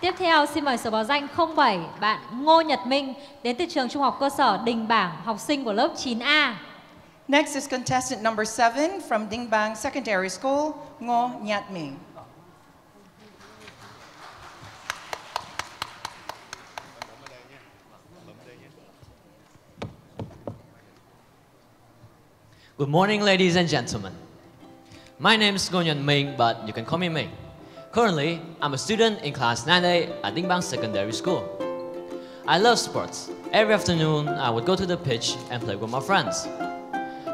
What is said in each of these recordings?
Tiếp theo xin mời số báo danh 07 bạn Ngô Nhật Minh đến từ trường Trung học cơ sở Đình Bảng, học sinh của lớp 9A. Next is contestant number 7 from Dinh Bang Secondary School, Ngô Nhật Minh. Good morning, ladies and gentlemen. My name is Ngô Nhật Minh, but you can call me Minh. Currently, I'm a student in class 9A at Dinh Bang Secondary School. I love sports. Every afternoon, I would go to the pitch and play with my friends.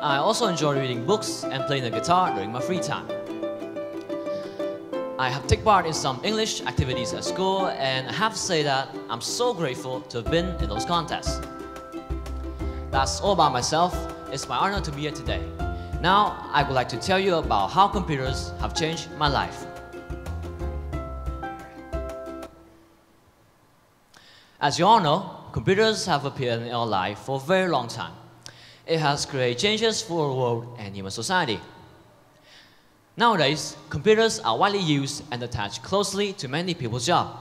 I also enjoy reading books and playing the guitar during my free time. I have taken part in some English activities at school, and I have to say that I'm so grateful to have been in those contests. That's all about myself. It's my honor to be here today. Now, I would like to tell you about how computers have changed my life. As you all know, computers have appeared in our life for a very long time. It has created changes for the world and human society. Nowadays, computers are widely used and attached closely to many people's jobs.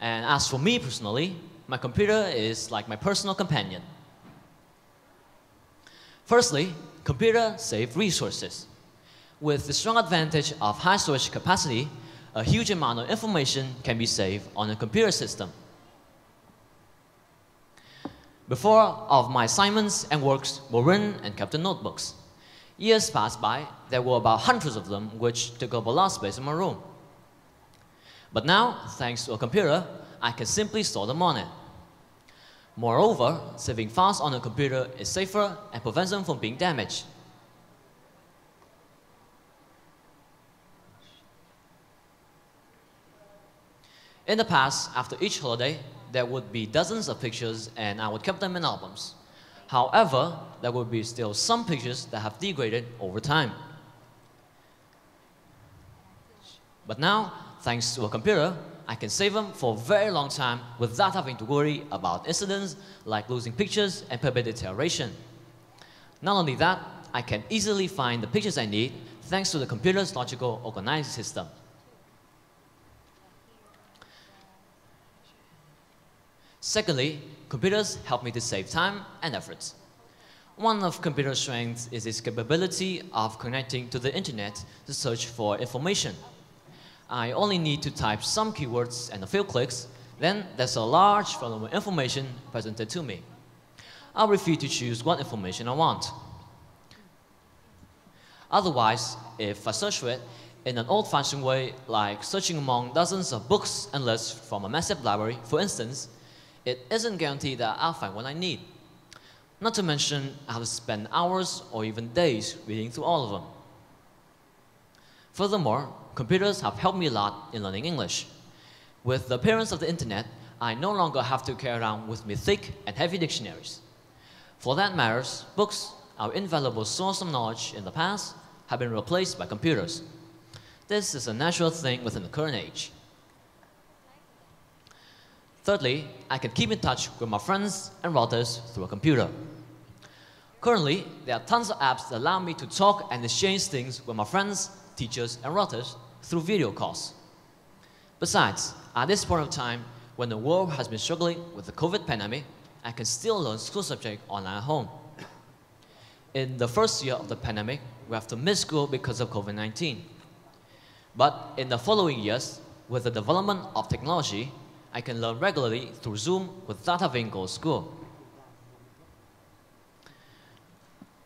And as for me personally, my computer is like my personal companion. Firstly, computers save resources. With the strong advantage of high storage capacity, a huge amount of information can be saved on a computer system. Before, all of my assignments and works were written and kept in notebooks. Years passed by, there were about hundreds of them, which took up a lot of space in my room. But now, thanks to a computer, I can simply store them on it. Moreover, saving files on a computer is safer and prevents them from being damaged. In the past, after each holiday, there would be dozens of pictures and I would keep them in albums. However, there would be still some pictures that have degraded over time. But now, thanks to a computer, I can save them for a very long time without having to worry about incidents like losing pictures and permanent deterioration. Not only that, I can easily find the pictures I need thanks to the computer's logical organizing system. Secondly, computers help me to save time and efforts. One of computer strengths is its capability of connecting to the internet to search for information. I only need to type some keywords and a few clicks, then there's a large volume of information presented to me. I'll be free to choose what information I want. Otherwise, if I search for it in an old-fashioned way, like searching among dozens of books and lists from a massive library, for instance, it isn't guaranteed that I'll find what I need. Not to mention, I have to spend hours or even days reading through all of them. Furthermore, computers have helped me a lot in learning English. With the appearance of the internet, I no longer have to carry around with me thick and heavy dictionaries. For that matter, books, our invaluable source of knowledge in the past, have been replaced by computers. This is a natural thing within the current age. Thirdly, I can keep in touch with my friends and relatives through a computer. Currently, there are tons of apps that allow me to talk and exchange things with my friends, teachers, and relatives through video calls. Besides, at this point of time, when the world has been struggling with the COVID pandemic, I can still learn school subjects online at home. In the first year of the pandemic, we have to miss school because of COVID-19. But in the following years, with the development of technology, I can learn regularly through Zoom without having to go to school.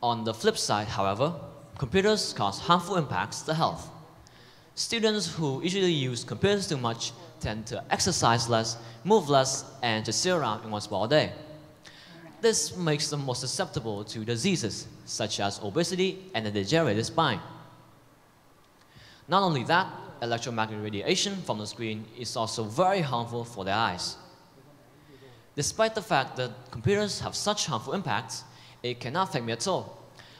On the flip side, however, computers cause harmful impacts to health. Students who usually use computers too much tend to exercise less, move less, and just sit around in one spot all day. This makes them more susceptible to diseases such as obesity and a degenerated spine. Not only that, electromagnetic radiation from the screen is also very harmful for their eyes. Despite the fact that computers have such harmful impacts, it cannot affect me at all,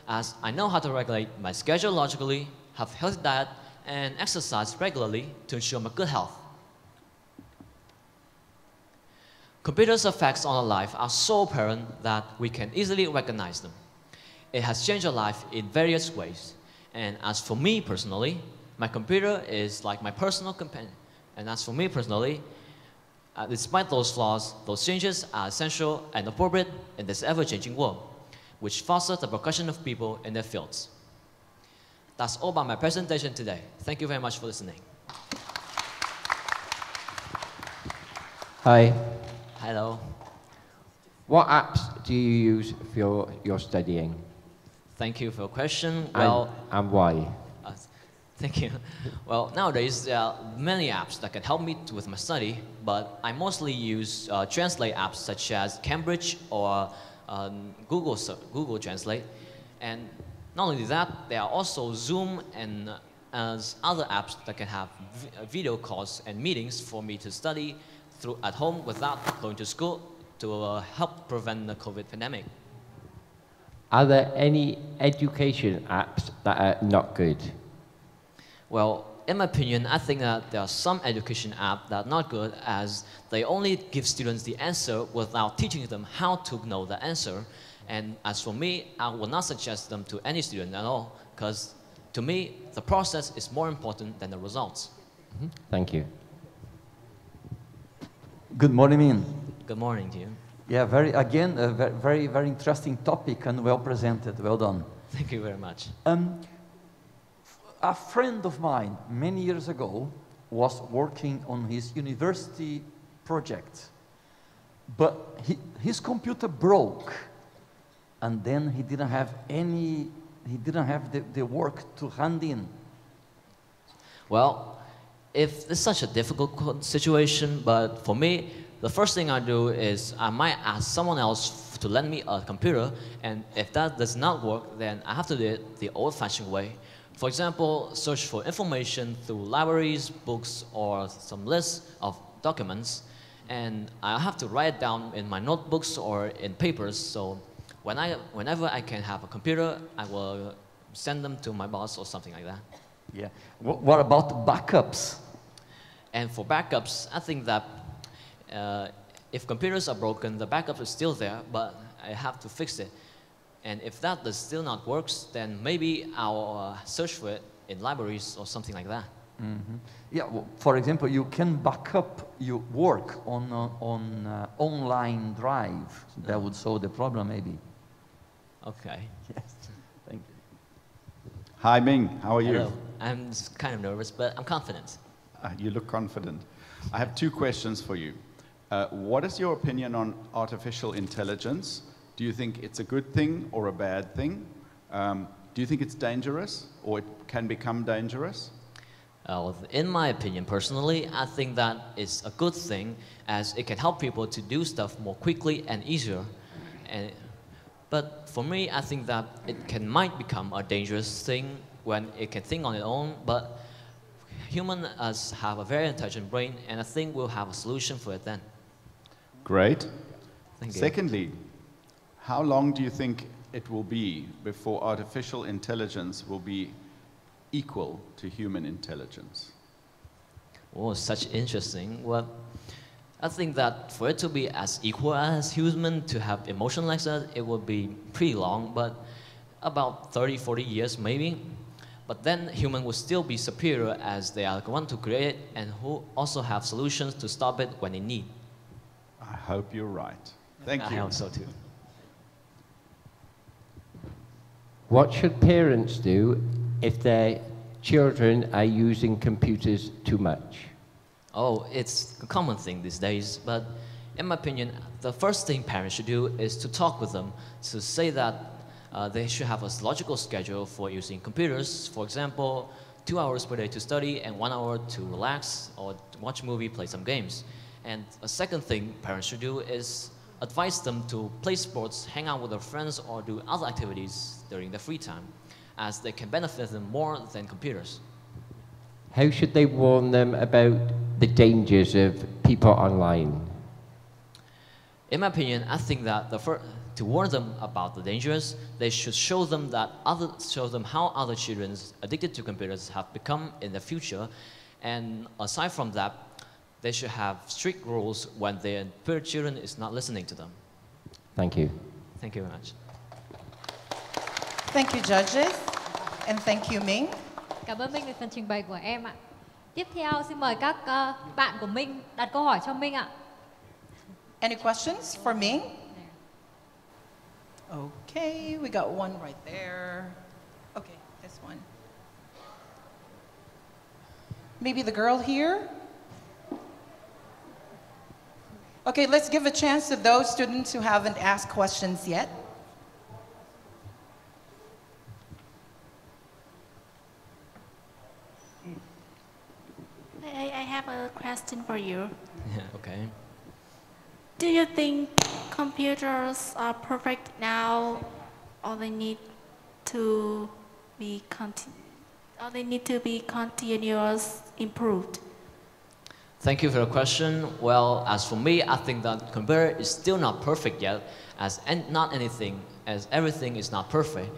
as I know how to regulate my schedule logically, have a healthy diet, and exercise regularly to ensure my good health. Computers' effects on our life are so apparent that we can easily recognize them. It has changed our life in various ways, and as for me personally, my computer is like my personal companion. And as for me personally, Despite those flaws, those changes are essential and appropriate in this ever-changing world, which fosters the progression of people in their fields. That's all about my presentation today. Thank you very much for listening. Hi. Hello. What apps do you use for your studying? Thank you for your question. And why? Thank you. Well, nowadays there are many apps that can help me with my study, but I mostly use translate apps such as Cambridge or Google Translate. And not only that, there are also Zoom and other apps that can have video calls and meetings for me to study at home without going to school to help prevent the COVID pandemic. Are there any education apps that are not good? Well, in my opinion, I think that there are some education apps that are not good, as they only give students the answer without teaching them how to know the answer. And as for me, I will not suggest them to any student at all, because to me, the process is more important than the results. Thank you. Good morning, Min. Good morning to you. Yeah, very interesting topic and well presented. Well done. Thank you very much. A friend of mine many years ago was working on his university project, but his computer broke, and then he didn't have the work to hand in. Well, if it's such a difficult situation, but for me, the first thing I do is I might ask someone else to lend me a computer, and if that does not work, then I have to do it the old-fashioned way. For example, search for information through libraries, books, or some lists of documents, and I have to write it down in my notebooks or in papers, so whenever I can have a computer, I will send them to my boss or something like that. Yeah. What about backups? And for backups, I think that if computers are broken, the backup is still there, but I have to fix it. And if that does still not works, then maybe I'll search for it in libraries or something like that. Mm-hmm. Yeah. Well, for example, you can back up your work on online drive. That would solve the problem, maybe. Okay. Yes. Thank you. Hi, Ming. How are you? Hello. I'm kind of nervous, but I'm confident. You look confident. I have two questions for you. What is your opinion on artificial intelligence? Do you think it's a good thing or a bad thing? Do you think it's dangerous or it can become dangerous? In my opinion, personally, I think that it's a good thing, as it can help people to do stuff more quickly and easier. But for me, I think that it might become a dangerous thing when it can think on its own. But humans have a very intelligent brain, and I think we'll have a solution for it then. Great. Thank you. Secondly, how long do you think it will be before artificial intelligence will be equal to human intelligence? Oh, such interesting. Well, I think that for it to be as equal as human, to have emotion like that, it will be pretty long, but about 30, 40 years maybe. But then human will still be superior, as they are the one to create it and who also have solutions to stop it when they need. I hope you're right. Thank you. I hope so too. What should parents do if their children are using computers too much? Oh, it's a common thing these days, but in my opinion, the first thing parents should do is to talk with them, to say that they should have a logical schedule for using computers. For example, 2 hours per day to study and 1 hour to relax or to watch a movie, play some games. And a second thing parents should do is advise them to play sports, hang out with their friends, or do other activities during their free time, as they can benefit them more than computers. How should they warn them about the dangers of people online? In my opinion, I think that to warn them about the dangers, they should show them how other children addicted to computers have become in the future, and aside from that, they should have strict rules when their children is not listening to them. Thank you. Thank you very much. Thank you, judges, and thank you, Ming. Cảm ơn Minh về phần trình bày của em ạ. Tiếp theo xin mời các bạn của Minh đặt câu hỏi cho Minh ạ. Any questions for Ming? Okay, we got one right there. Okay, this one. Maybe the girl here? Okay, let's give a chance to those students who haven't asked questions yet. I have a question for you. Yeah, okay. Do you think computers are perfect now, or they need to be continuous improved? Thank you for your question. Well, as for me, I think that computer is still not perfect yet, as everything is not perfect,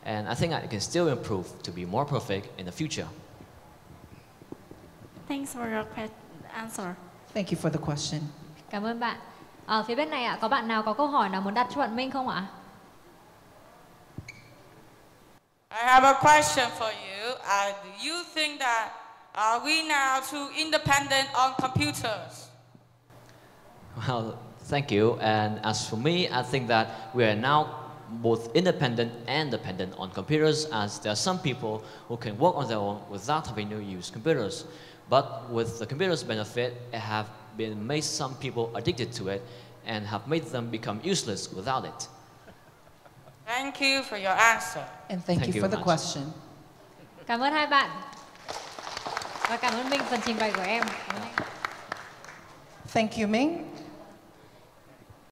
and I think it can still improve to be more perfect in the future. Thanks for your answer. Thank you for the question. Cảm ơn bạn. Ở phía bên này ạ, có bạn nào có câu hỏi nào muốn đặt cho bạn Minh không ạ? I have a question for you. Do you think that are we now too independent on computers? Well, thank you. And as for me, I think that we are now both independent and dependent on computers, as there are some people who can work on their own without having to use computers. But with the computer's benefit, it have been made some people addicted to it and have made them become useless without it. Thank you for your answer. And thank you for the question. Cảm ơn hai bạn. Và cảm ơn Minh phần trình bày của em. Thank you, Ming.